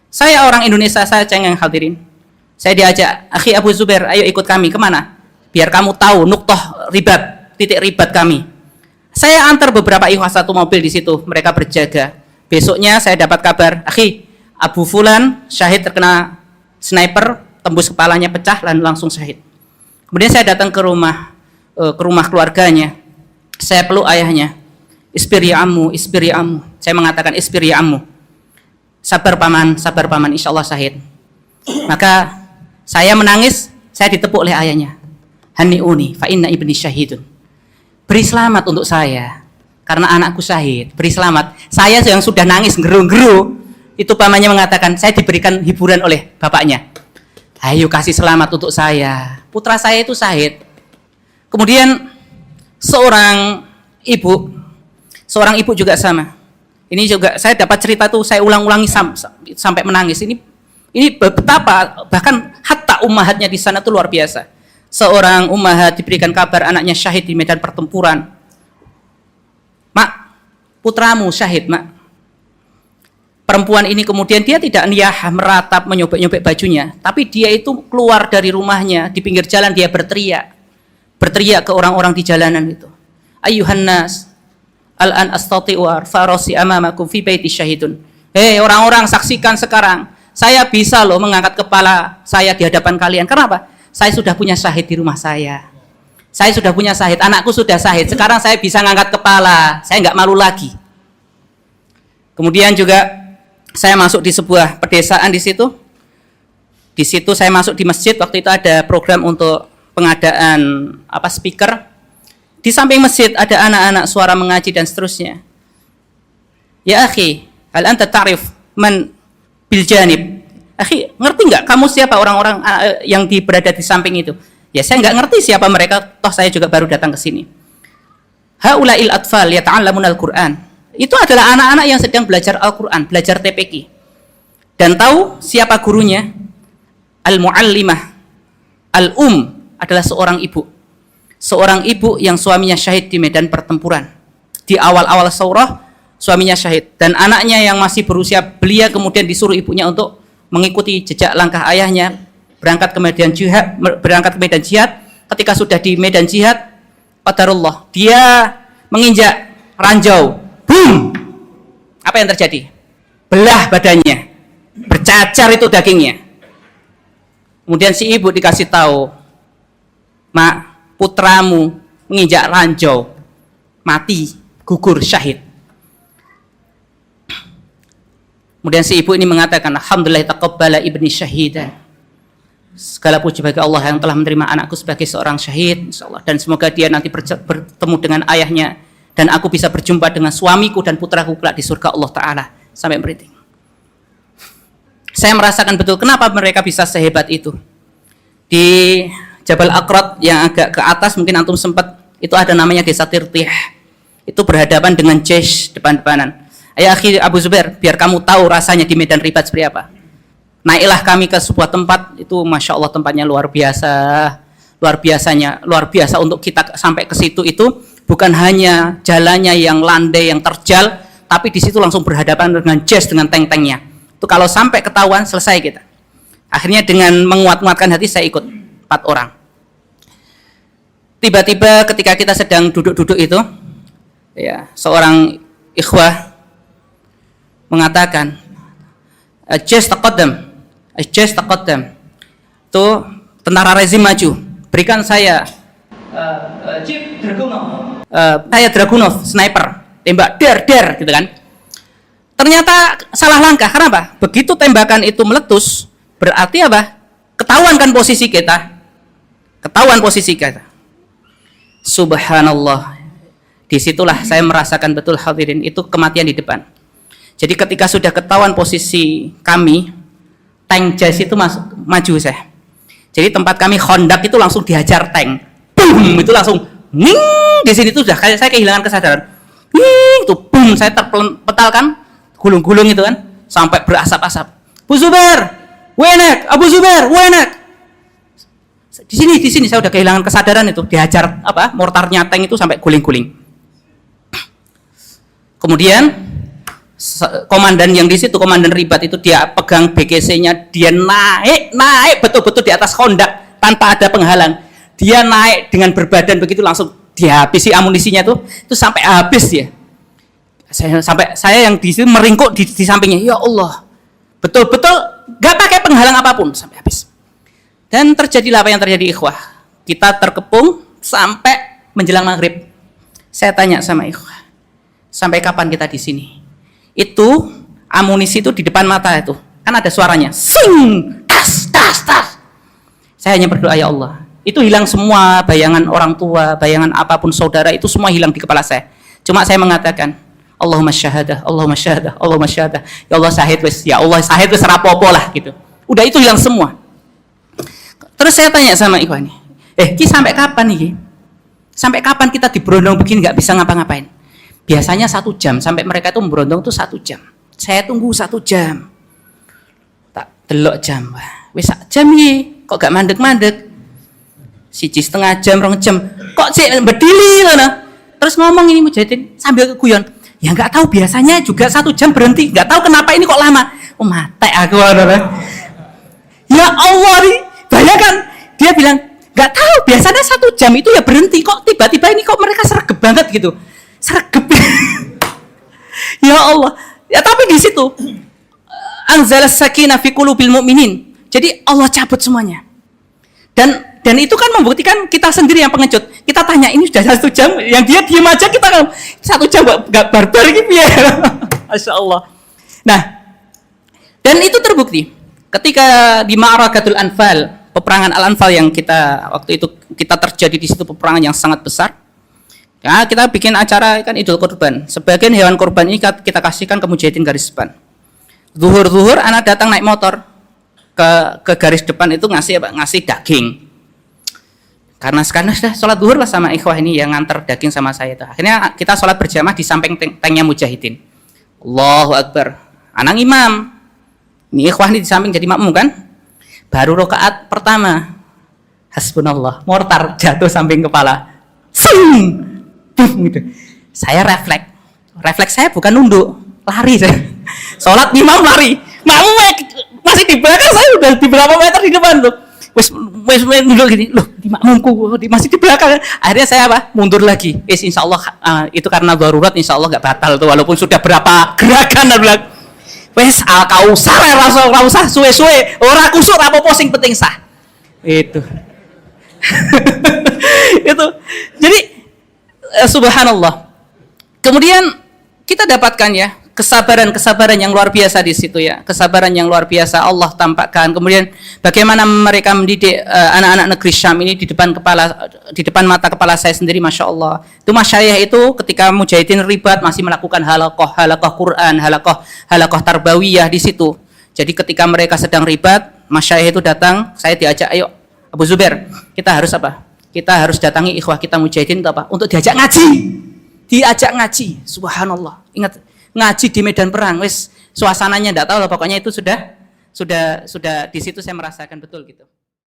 Saya orang Indonesia, saya cengeng hadirin. Saya diajak, akhi Abu Zubair, ayo ikut kami kemana? Biar kamu tahu nuktoh ribat, titik ribat kami. Saya antar beberapa ikhwah satu mobil di situ, mereka berjaga. Besoknya saya dapat kabar, akhi Abu Fulan syahid terkena sniper, tembus kepalanya pecah dan langsung syahid. Kemudian saya datang ke rumah keluarganya. Saya peluk ayahnya. Isbir ya ammu, isbir ya ammu. Saya mengatakan isbir ya ammu. Sabar paman, insya Allah syahid. Maka saya menangis, saya ditepuk oleh ayahnya. Hani'uni, fa inna ibni syahidun. Beri selamat untuk saya, karena anakku syahid. Beri selamat. Saya yang sudah nangis, geru-geru, itu pamannya mengatakan, saya diberikan hiburan oleh bapaknya. Ayo kasih selamat untuk saya. Putra saya itu syahid. Kemudian seorang ibu juga sama. Ini juga saya dapat cerita tuh, saya ulang-ulangi sampai menangis. Ini betapa bahkan hatta ummahatnya di sana tuh luar biasa. Seorang ummahat diberikan kabar anaknya syahid di medan pertempuran. Mak, putramu syahid, mak. Perempuan ini kemudian dia tidak niyah meratap menyobek-nyobek bajunya, tapi dia itu keluar dari rumahnya di pinggir jalan, dia berteriak ke orang-orang di jalanan itu. Ayyuhan nas, al-an astati'u farasi amamakum fi baiti syahidun. Hei orang-orang, saksikan sekarang, saya bisa loh mengangkat kepala saya di hadapan kalian. Kenapa? Saya sudah punya syahid di rumah saya. Saya sudah punya syahid, anakku sudah syahid. Sekarang saya bisa ngangkat kepala, saya nggak malu lagi. Kemudian juga saya masuk di sebuah pedesaan di situ. Di situ saya masuk di masjid, waktu itu ada program untuk pengadaan speaker. Di samping masjid ada anak-anak suara mengaji dan seterusnya. Ya akhi, hal anta ta'rif man bil janib? Akhi, ngerti nggak kamu siapa orang-orang yang berada di samping itu? Ya saya nggak ngerti siapa mereka, toh saya juga baru datang ke sini. Haula'il atfal yata'allamunal Qur'an. Itu adalah anak-anak yang sedang belajar Al-Qur'an, belajar TPQ. Dan tahu siapa gurunya? Al-muallimah. Adalah seorang ibu. Seorang ibu yang suaminya syahid di medan pertempuran. Di awal-awal surah suaminya syahid, dan anaknya yang masih berusia belia kemudian disuruh ibunya untuk mengikuti jejak langkah ayahnya, berangkat ke medan jihad. Ketika sudah di medan jihad, qadarullah, dia menginjak ranjau, boom. Apa yang terjadi? Belah badannya, bercacar itu dagingnya. Kemudian si ibu dikasih tahu, mak, putramu menginjak ranjau, mati, gugur, syahid. Kemudian si ibu ini mengatakan, alhamdulillah taqabbala ibni syahidan. Segala puji bagi Allah yang telah menerima anakku sebagai seorang syahid, insyaallah, dan semoga dia nanti bertemu dengan ayahnya dan aku bisa berjumpa dengan suamiku dan putraku kelak di surga Allah Ta'ala. Sampai meriting. Saya merasakan betul kenapa mereka bisa sehebat itu. Di Jabal Aqrat yang agak ke atas, mungkin antum sempat, itu ada namanya desa Tirtih. Itu berhadapan dengan Jaish depan-depanan. Ya akhi Abu Zubair, biar kamu tahu rasanya di medan ribat seperti apa. Naiklah kami ke sebuah tempat, itu Masya Allah tempatnya luar biasa untuk kita sampai ke situ. Itu bukan hanya jalannya yang landai, yang terjal, tapi di situ langsung berhadapan dengan Jaish, dengan tank-tanknya. Itu kalau sampai ketahuan, selesai kita. Akhirnya dengan menguat-nguatkan hati saya ikut 4 orang. Tiba-tiba ketika kita sedang duduk-duduk itu, ya, seorang ikhwah mengatakan, Jaish taqaddam. Itu tentara rezim maju. Berikan saya Jeep Dragunov. Saya Dragunov, sniper, tembak der gitu kan. Ternyata salah langkah. Kenapa? Begitu tembakan itu meletus, berarti apa? Ketahuan posisi kita. Subhanallah. Disitulah saya merasakan betul hadirin, itu kematian di depan. Jadi ketika sudah ketahuan posisi kami, tank Jaish itu maju saya. Jadi tempat kami Khandaq itu langsung dihajar tank. Boom, itu langsung ning, di sini tuh sudah saya kehilangan kesadaran. Ning, itu boom, saya terpentalkan gulung-gulung itu kan sampai berasap-asap. Abu Zubair, Abu Zubair, Di sini saya udah kehilangan kesadaran, itu dihajar mortarnya tank itu sampai guling-guling. Kemudian komandan yang di situ, komandan ribat itu, dia pegang BKC-nya, dia naik betul-betul di atas kondak tanpa ada penghalang. Dia naik dengan berbadan begitu, langsung dihabisi amunisinya itu sampai habis dia. Saya yang di situ meringkuk di sampingnya, ya Allah, betul-betul nggak pakai penghalang apapun sampai habis. Dan terjadilah apa yang terjadi, ikhwah. Kita terkepung sampai menjelang maghrib. Saya tanya sama ikhwah, sampai kapan kita di sini? Itu amunisi itu di depan mata itu kan ada suaranya, sing, tas. Saya hanya berdoa, ya Allah, itu hilang semua bayangan orang tua, bayangan apapun saudara, itu semua hilang di kepala saya. Cuma saya mengatakan, Allahumma syahadah, Allahumma syahadah, Allahumma syahadah, ya Allah syahid wis, ya Allah syahid wis, rapopo lah gitu. Udah, itu hilang semua. Terus saya tanya sama ikhwan, Ki sampai kapan nih? Sampai kapan kita diberondong begini nggak bisa ngapa-ngapain? Biasanya 1 jam, sampai mereka itu memberondong tuh 1 jam. Saya tunggu 1 jam. Tak delok jam, wis 1 jam nih, kok gak mandek-mandek. 1,5 jam, 2 jam, kok sih berdiri loh. Terus ngomong ini Mujahidin sambil guyon, ya nggak tahu, biasanya juga 1 jam berhenti, nggak tahu kenapa ini kok lama. Oh mate aku, ya Allah nih, bayangkan dia bilang nggak tahu, biasanya 1 jam itu ya berhenti, kok tiba-tiba ini kok mereka sregep banget gitu. Sregep. Ya Allah. Ya tapi di situ anzalas sakinah fi qulubil mu'minin. Jadi Allah cabut semuanya. Dan itu kan membuktikan kita sendiri yang pengecut. Kita tanya, ini sudah 1 jam, yang dia diam aja, kita kan 1 jam enggak barbar gitu ya. Masya Allah. Nah, dan itu terbukti ketika di Ma'arakatul Anfal, peperangan Al-Anfal yang waktu itu kita terjadi di situ, peperangan yang sangat besar. Ya, kita bikin acara kan Idul Kurban. Sebagian hewan kurban ini kita kasihkan ke Mujahidin garis depan. Zuhur anak datang naik motor ke garis depan itu ngasih daging. Karena sekarang sudah sholat zuhur lah sama ikhwah ini yang nganter daging sama saya itu. Akhirnya kita sholat berjamaah di samping tanknya Mujahidin. Allahu Akbar. Anang imam. Ini ikhwah ini di samping jadi makmum kan? Baru rakaat pertama, hasbunallah, mortar jatuh samping kepala. Sing. Gitu. Saya refleks saya bukan nunduk, lari saya. Sholat imam lari, makmum masih di belakang, saya udah di berapa meter di depan tuh. Wes nunduk gini, loh di makmumku masih di belakang. Akhirnya saya mundur lagi. Insya Allah itu karena darurat, insya Allah nggak batal tuh, walaupun sudah berapa gerakan dan bilang, wes kau usah usah suwe-suwe, ora kusuk apa sing penting sah. Itu. Itu. Jadi subhanallah. Kemudian kita dapatkan ya kesabaran yang luar biasa di situ ya. Kesabaran yang luar biasa Allah tampakkan. Kemudian bagaimana mereka mendidik anak-anak negeri Syam ini di depan mata kepala saya sendiri, Masya Allah. Itu masyayikh itu ketika Mujahidin ribat masih melakukan halaqah Quran, halaqah tarbawiyah di situ. Jadi ketika mereka sedang ribat, masyayikh itu datang, saya diajak, ayo Abu Zubair, kita harus apa? Kita harus datangi ikhwah kita Mujahidin untuk apa? Untuk diajak ngaji. Diajak ngaji. Subhanallah. Ingat, ngaji di medan perang. Wes suasananya enggak tahu lah, pokoknya itu sudah di situ saya merasakan betul gitu.